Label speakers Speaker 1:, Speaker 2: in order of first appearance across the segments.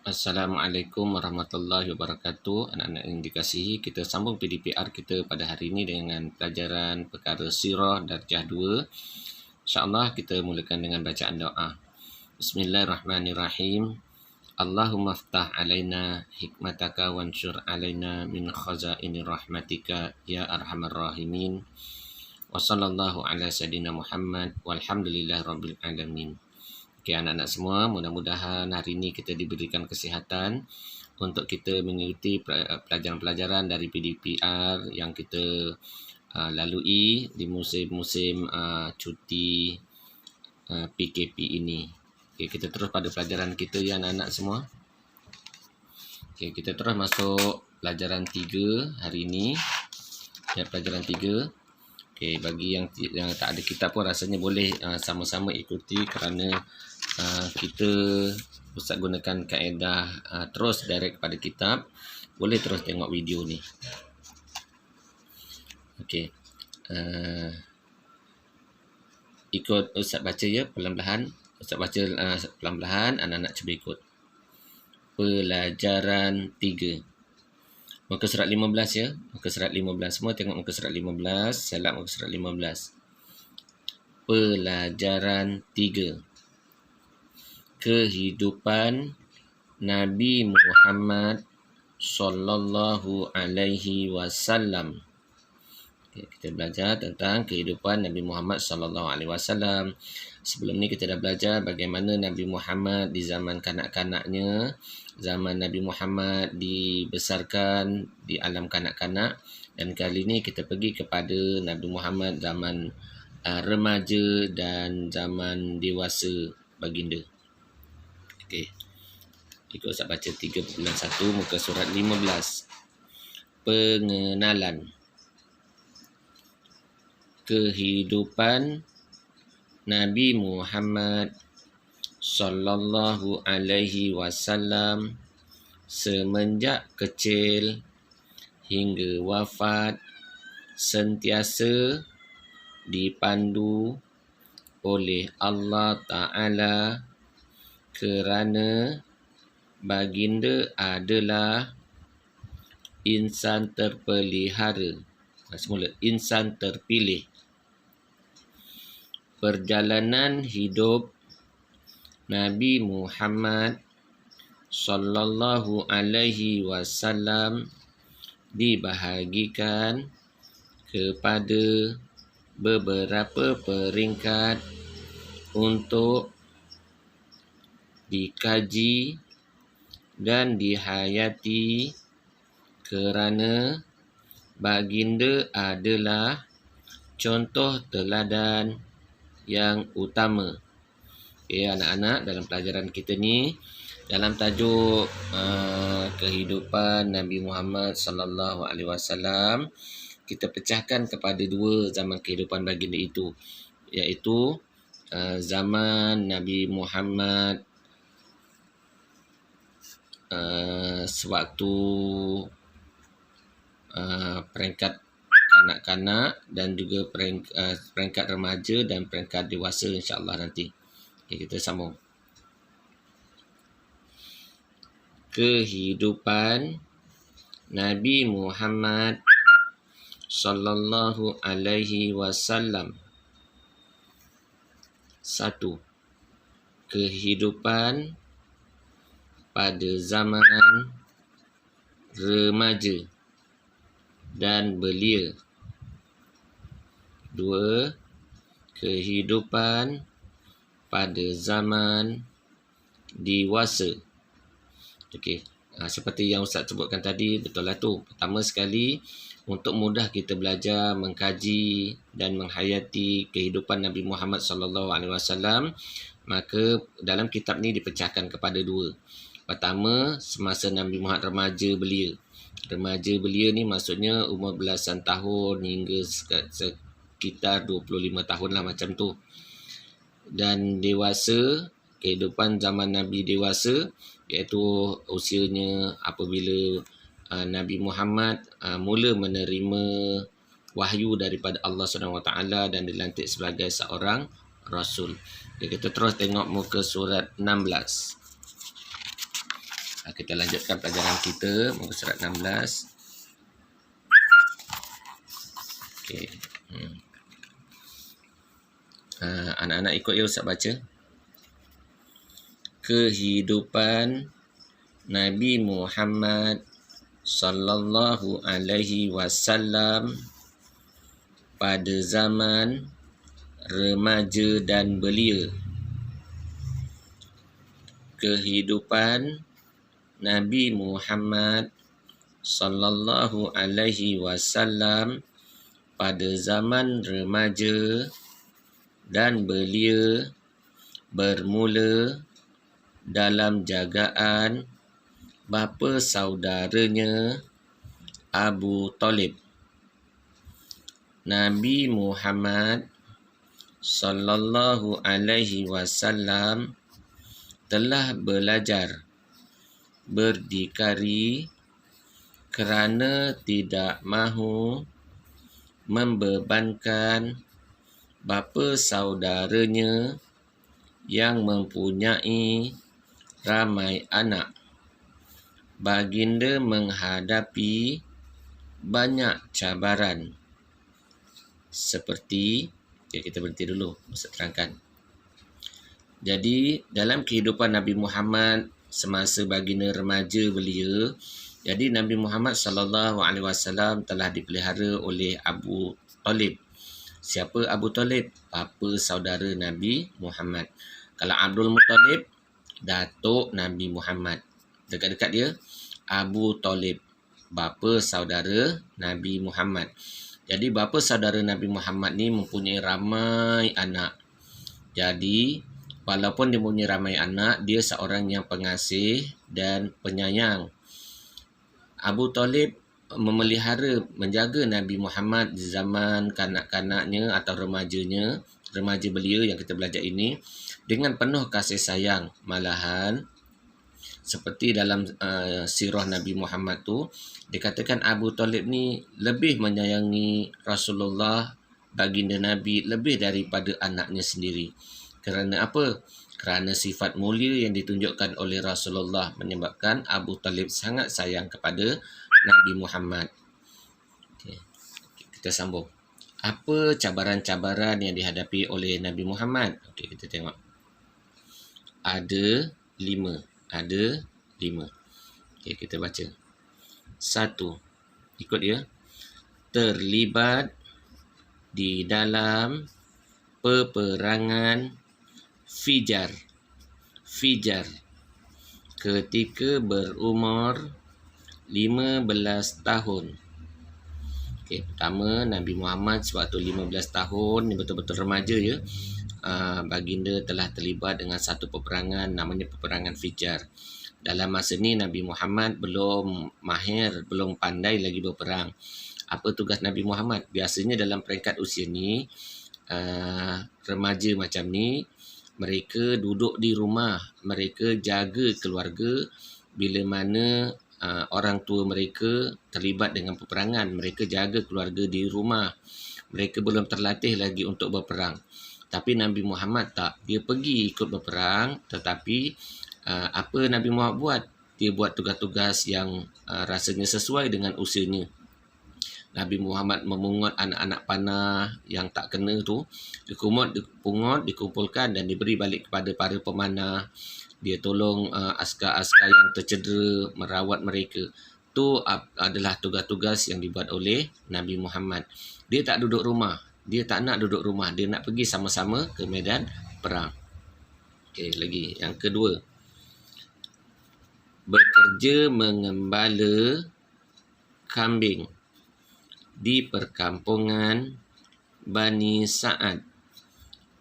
Speaker 1: Assalamualaikum warahmatullahi wabarakatuh. Anak-anak yang dikasihi, kita sambung PDPR kita pada hari ini dengan pelajaran perkara sirah darjah 2. InsyaAllah kita mulakan dengan bacaan doa. Bismillahirrahmanirrahim. Allahumma ftah alaina hikmataka wansyur alaina min khazaini rahmatika ya arhamar rahimin. Wa sallallahu ala sayyidina Muhammad walhamdulillahi rabbil alamin. Okay, anak-anak semua, mudah-mudahan hari ini kita diberikan kesihatan untuk kita mengikuti pelajaran-pelajaran dari PDPR yang kita lalui di musim-musim cuti PKP ini. Okay, kita terus pada pelajaran kita ya anak-anak semua. Okay, kita terus masuk pelajaran 3 hari ini. Ya, pelajaran 3. Okay, bagi yang tak ada kitab pun rasanya boleh sama-sama ikuti kerana kita Ustaz gunakan kaedah terus direct pada kitab. Boleh terus tengok video ni. Okey. Ikut Ustaz baca ya perlahan-lahan. Ustaz baca perlahan-lahan, anak-anak cuba ikut. Pelajaran 3. Muka surat 15 ya. Muka surat 15. Semua tengok muka surat 15. Selak muka surat 15. Pelajaran 3. Kehidupan Nabi Muhammad sallallahu alaihi wasallam. Kita belajar tentang kehidupan Nabi Muhammad sallallahu alaihi wasallam. Sebelum ni kita dah belajar bagaimana Nabi Muhammad di zaman kanak-kanaknya, zaman Nabi Muhammad dibesarkan di alam kanak-kanak, dan kali ni kita pergi kepada Nabi Muhammad zaman remaja dan zaman dewasa baginda. Okey. Ikut Ustaz baca 3.1 muka surat 15. Pengenalan. Kehidupan Nabi Muhammad sallallahu alaihi wasallam semenjak kecil hingga wafat sentiasa dipandu oleh Allah Ta'ala kerana baginda adalah insan terpelihara. Semula, insan terpilih. Perjalanan hidup Nabi Muhammad sallallahu alaihi wasallam dibahagikan kepada beberapa peringkat untuk dikaji dan dihayati kerana baginda adalah contoh teladan yang utama. Okay, anak-anak, dalam pelajaran kita ni, dalam tajuk kehidupan Nabi Muhammad sallallahu alaihi wasallam, kita pecahkan kepada dua zaman kehidupan baginda itu, iaitu zaman Nabi Muhammad sewaktu peringkat kanak-kanak dan juga peringkat remaja dan peringkat dewasa, insya-Allah nanti. Okay, kita sambung. Kehidupan Nabi Muhammad sallallahu alaihi wasallam. 1. Kehidupan pada zaman remaja dan belia. 2. Kehidupan pada zaman dewasa. Okey, seperti yang Ustaz sebutkan tadi, betul lah tu. Pertama sekali, untuk mudah kita belajar, mengkaji dan menghayati kehidupan Nabi Muhammad sallallahu alaihi wasallam, maka dalam kitab ni dipecahkan kepada dua. Pertama, semasa Nabi Muhammad remaja belia. Remaja belia ni maksudnya umur belasan tahun hingga sekitar 25 tahun lah macam tu. Dan dewasa, kehidupan zaman Nabi dewasa, iaitu usianya apabila Nabi Muhammad mula menerima wahyu daripada Allah SWT dan dilantik sebagai seorang Rasul. Kita terus tengok muka surat 16. Kita lanjutkan pelajaran kita muka surat 16. Okey. Anak-anak ikut ya Ustaz baca. Kehidupan Nabi Muhammad sallallahu alaihi wasallam pada zaman remaja dan belia. Kehidupan Nabi Muhammad sallallahu alaihi wasallam pada zaman remaja dan belia bermula dalam jagaan bapa saudaranya Abu Talib. Nabi Muhammad sallallahu alaihi wasallam telah belajar berdikari kerana tidak mahu membebankan bapa saudaranya yang mempunyai ramai anak. Baginda menghadapi banyak cabaran seperti, kita berhenti dulu, saya terangkan. Jadi dalam kehidupan Nabi Muhammad semasa baginda remaja belia, jadi Nabi Muhammad sallallahu alaihi wasallam telah dipelihara oleh Abu Talib. Siapa Abu Talib? Bapa saudara Nabi Muhammad. Kalau Abdul Muttalib, datuk Nabi Muhammad. Dekat-dekat dia Abu Talib, bapa saudara Nabi Muhammad. Jadi bapa saudara Nabi Muhammad ni mempunyai ramai anak. Jadi walaupun dia mempunyai ramai anak, dia seorang yang pengasih dan penyayang. Abu Talib memelihara, menjaga Nabi Muhammad di zaman kanak-kanaknya atau remaja belia yang kita belajar ini dengan penuh kasih sayang. Malahan seperti dalam sirah Nabi Muhammad tu dikatakan Abu Talib ni lebih menyayangi Rasulullah baginda Nabi lebih daripada anaknya sendiri. Kerana apa? Kerana sifat mulia yang ditunjukkan oleh Rasulullah menyebabkan Abu Talib sangat sayang kepada Nabi Muhammad. Okay. Kita sambung. Apa cabaran-cabaran yang dihadapi oleh Nabi Muhammad? Okey, kita tengok. Ada 5. Okey, kita baca. 1. Ikut dia. Terlibat di dalam peperangan Fijar ketika berumur 15 tahun. Okey, pertama Nabi Muhammad sewaktu 15 tahun, ni betul-betul remaja ya. Baginda telah terlibat dengan satu peperangan namanya peperangan Fijar. Dalam masa ni Nabi Muhammad belum mahir, belum pandai lagi berperang. Apa tugas Nabi Muhammad? Biasanya dalam peringkat usia ni, remaja macam ni, mereka duduk di rumah, mereka jaga keluarga. Bila mana orang tua mereka terlibat dengan peperangan, mereka jaga keluarga di rumah. Mereka belum terlatih lagi untuk berperang. Tapi Nabi Muhammad tak. Dia pergi ikut berperang, tetapi apa Nabi Muhammad buat? Dia buat tugas-tugas yang rasanya sesuai dengan usianya. Nabi Muhammad memungut anak-anak panah yang tak kena tu, dipungut, dikumpulkan dan diberi balik kepada para pemanah. Dia tolong askar-askar yang tercedera, merawat mereka. Itu adalah tugas-tugas yang dibuat oleh Nabi Muhammad. Dia tak duduk rumah. Dia tak nak duduk rumah. Dia nak pergi sama-sama ke medan perang. Okey, lagi. Yang kedua. Bekerja mengembala kambing di perkampungan Bani Sa'ad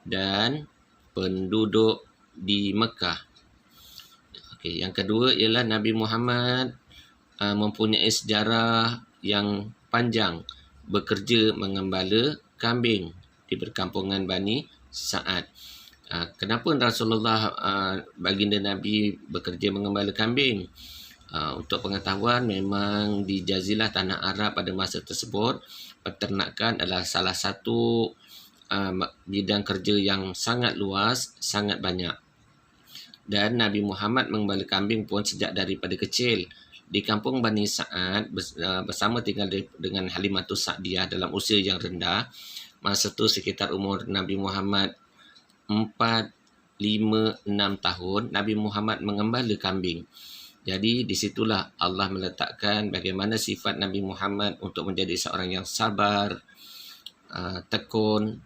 Speaker 1: dan penduduk di Mekah. Okey, yang kedua ialah Nabi Muhammad mempunyai sejarah yang panjang bekerja mengembala kambing di perkampungan Bani Sa'ad. Kenapa Rasulullah baginda Nabi bekerja mengembala kambing? Untuk pengetahuan, memang di Jazilah Tanah Arab pada masa tersebut, peternakan adalah salah satu bidang kerja yang sangat luas, sangat banyak. Dan Nabi Muhammad mengembala kambing pun sejak daripada kecil. Di kampung Bani Sa'ad bersama tinggal dengan Halimatus Sa'diyah dalam usia yang rendah. Masa itu sekitar umur Nabi Muhammad 4, 5, 6 tahun, Nabi Muhammad mengembala kambing. Jadi disitulah Allah meletakkan bagaimana sifat Nabi Muhammad untuk menjadi seorang yang sabar, tekun,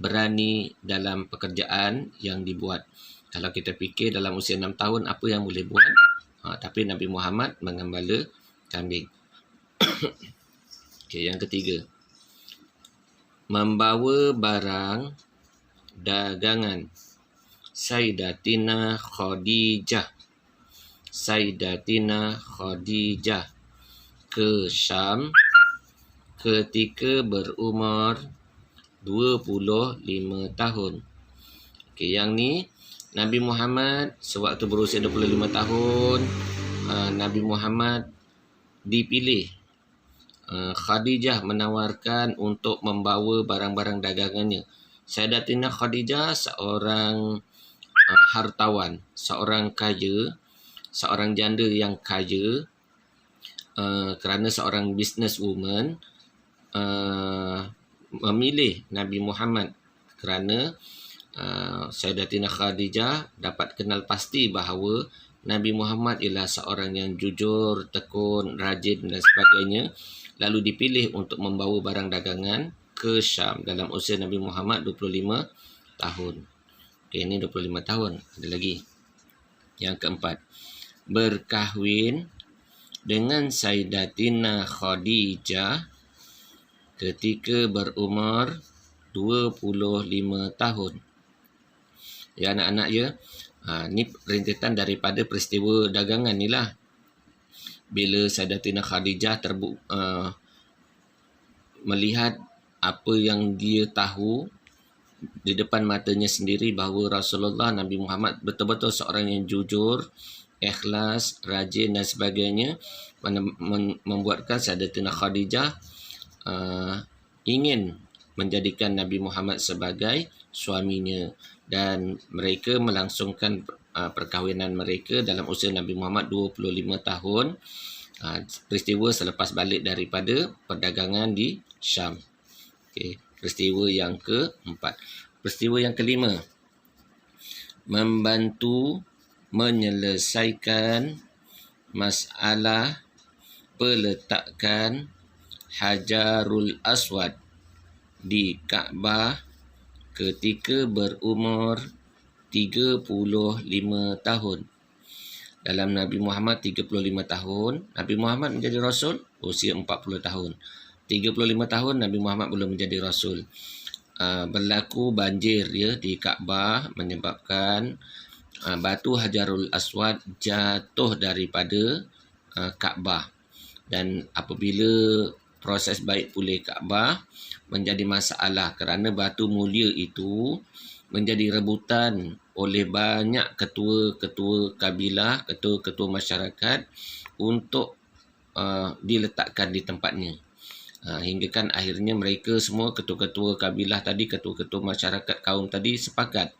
Speaker 1: berani dalam pekerjaan yang dibuat. Kalau kita fikir dalam usia 6 tahun apa yang boleh buat, tapi Nabi Muhammad mengembala kambing. Okey, yang ketiga, membawa barang dagangan Sayyidatina Khadijah ke Syam ketika berumur 25 tahun. Okey, yang ni Nabi Muhammad sewaktu berusia 25 tahun, Nabi Muhammad dipilih. Khadijah menawarkan untuk membawa barang-barang dagangannya. Sayyidatina Khadijah seorang hartawan, seorang kaya, seorang janda yang kaya, kerana seorang businesswoman memilih Nabi Muhammad kerana Sayyidatina Khadijah dapat kenal pasti bahawa Nabi Muhammad ialah seorang yang jujur, tekun, rajin dan sebagainya. Lalu dipilih untuk membawa barang dagangan ke Syam dalam usia Nabi Muhammad 25 tahun. Okey, ini 25 tahun. Ada lagi. Yang keempat, berkahwin dengan Sayyidatina Khadijah ketika berumur 25 tahun. Ya anak-anak ya, ni rentetan daripada peristiwa dagangan ni lah. Bila Sayyidatina Khadijah melihat apa yang dia tahu di depan matanya sendiri bahawa Rasulullah Nabi Muhammad betul-betul seorang yang jujur, ikhlas, rajin dan sebagainya, membuatkan Sayyidatina Khadijah ingin menjadikan Nabi Muhammad sebagai suaminya, dan mereka melangsungkan perkahwinan mereka dalam usia Nabi Muhammad 25 tahun. Peristiwa selepas balik daripada perdagangan di Syam. Okay. Peristiwa yang keempat. Peristiwa yang kelima, membantu menyelesaikan masalah peletakan Hajarul Aswad di Kaabah ketika berumur 35 tahun. Dalam Nabi Muhammad 35 tahun, Nabi Muhammad menjadi Rasul usia 40 tahun. 35 tahun Nabi Muhammad belum menjadi Rasul. Berlaku banjir ya di Kaabah menyebabkan batu Hajarul Aswad jatuh daripada Kaabah. Dan apabila proses baik pulih Kaabah menjadi masalah kerana batu mulia itu menjadi rebutan oleh banyak ketua-ketua kabilah, ketua-ketua masyarakat untuk diletakkan di tempatnya. Hingga kan akhirnya mereka semua ketua-ketua kabilah tadi, ketua-ketua masyarakat kaum tadi sepakat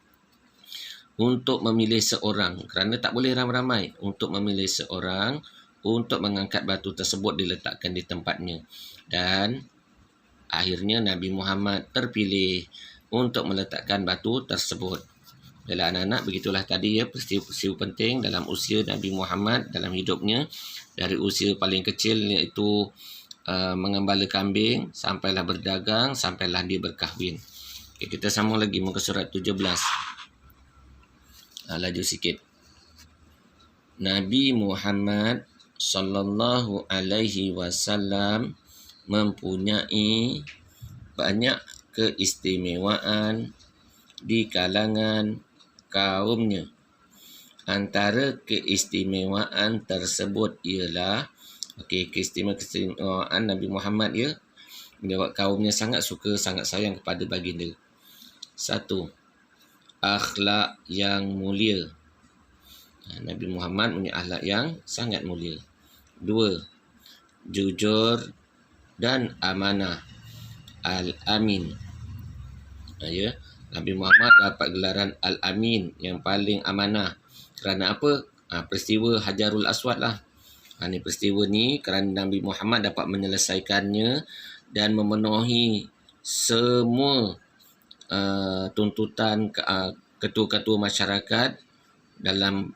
Speaker 1: untuk memilih seorang, kerana tak boleh ramai-ramai, untuk memilih seorang untuk mengangkat batu tersebut diletakkan di tempatnya. Dan akhirnya Nabi Muhammad terpilih untuk meletakkan batu tersebut. Dalam anak-anak, begitulah tadi ya peristiwa penting dalam usia Nabi Muhammad dalam hidupnya, dari usia paling kecil iaitu mengembala kambing, sampailah berdagang, sampailah dia berkahwin. Okay, kita sambung lagi muka surat 17. Laju sikit. Nabi Muhammad sallallahu alaihi wasallam mempunyai banyak keistimewaan di kalangan kaumnya. Antara keistimewaan tersebut ialah keistimewaan Nabi Muhammad ya, membuat kaumnya sangat suka, sangat sayang kepada baginda. 1. Akhlak yang mulia. Nabi Muhammad punya akhlak yang sangat mulia. 2. Jujur dan amanah. Al-Amin. Ya, Nabi Muhammad dapat gelaran Al-Amin, yang paling amanah. Kerana apa? Peristiwa Hajarul Aswad lah. Ni peristiwa ni kerana Nabi Muhammad dapat menyelesaikannya dan memenuhi semua tuntutan ketua-ketua masyarakat dalam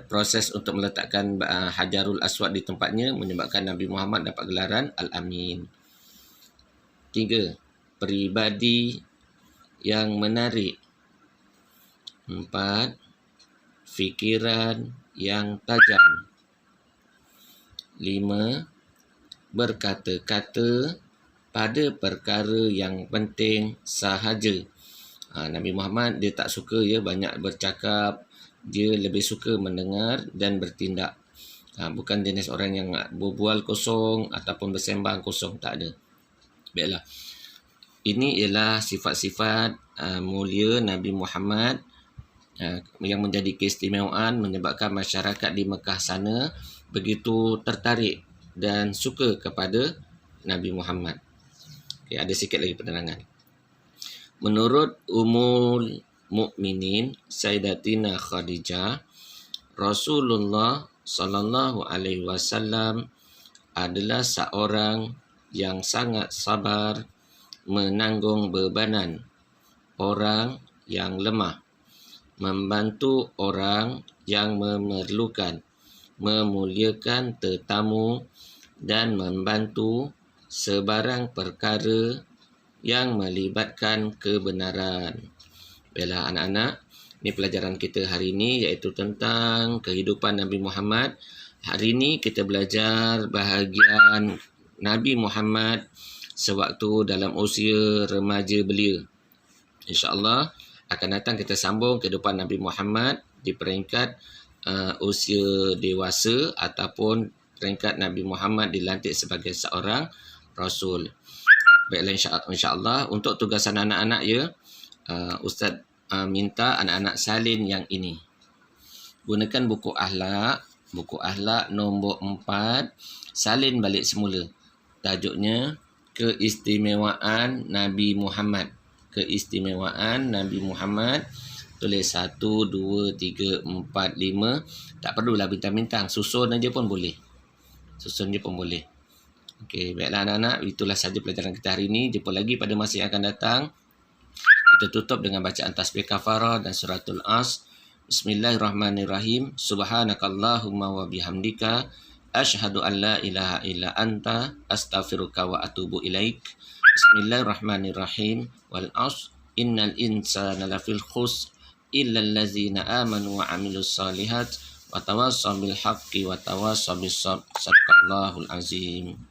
Speaker 1: proses untuk meletakkan Hajarul Aswad di tempatnya, menyebabkan Nabi Muhammad dapat gelaran Al-Amin. 3. Peribadi yang menarik. 4. Fikiran yang tajam. 5. Berkata-kata pada perkara yang penting sahaja. Nabi Muhammad dia tak suka banyak bercakap, dia lebih suka mendengar dan bertindak. Bukan jenis orang yang berbual kosong ataupun bersembang kosong, tak ada. Baiklah. Ini ialah sifat-sifat mulia Nabi Muhammad yang menjadi keistimewaan menyebabkan masyarakat di Mekah sana begitu tertarik dan suka kepada Nabi Muhammad. Okay, ada sikit lagi penerangan. Menurut Ummul Mukminin Sayyidatina Khadijah, Rasulullah sallallahu alaihi wasallam adalah seorang yang sangat sabar menanggung bebanan orang yang lemah, membantu orang yang memerlukan, memuliakan tetamu dan membantu sebarang perkara yang melibatkan kebenaran. Baiklah anak-anak, ini pelajaran kita hari ini iaitu tentang kehidupan Nabi Muhammad. Hari ini kita belajar bahagian Nabi Muhammad sewaktu dalam usia remaja belia. InsyaAllah akan datang kita sambung kehidupan Nabi Muhammad di peringkat usia dewasa ataupun peringkat Nabi Muhammad dilantik sebagai seorang Rasul. Baiklah, insyaAllah untuk tugasan anak-anak Ustaz minta anak-anak salin yang ini. Gunakan buku akhlak nombor 4, salin balik semula. Tajuknya Keistimewaan Nabi Muhammad. Keistimewaan Nabi Muhammad. Tulis 1, 2, 3, 4, 5. Tak perlulah bintang-bintang, susun aja pun boleh. Okey, baiklah anak-anak, itulah saja pelajaran kita hari ini. Jumpa lagi pada masa yang akan datang. Kita tutup dengan bacaan tasbih kafarah dan suratul As. Bismillahirrahmanirrahim. Subhanakallahumma wa bihamdika asyhadu an la ilaha illa anta astaghfiruka wa atubu ilaik. Bismillahirrahmanirrahim. Wal 'ashr innal insana lafil khusr illa allazina amanu wa 'amilus solihat wa tawassaw bil haqqi wa tawassaw bis sabr. Sadaqallahul azim.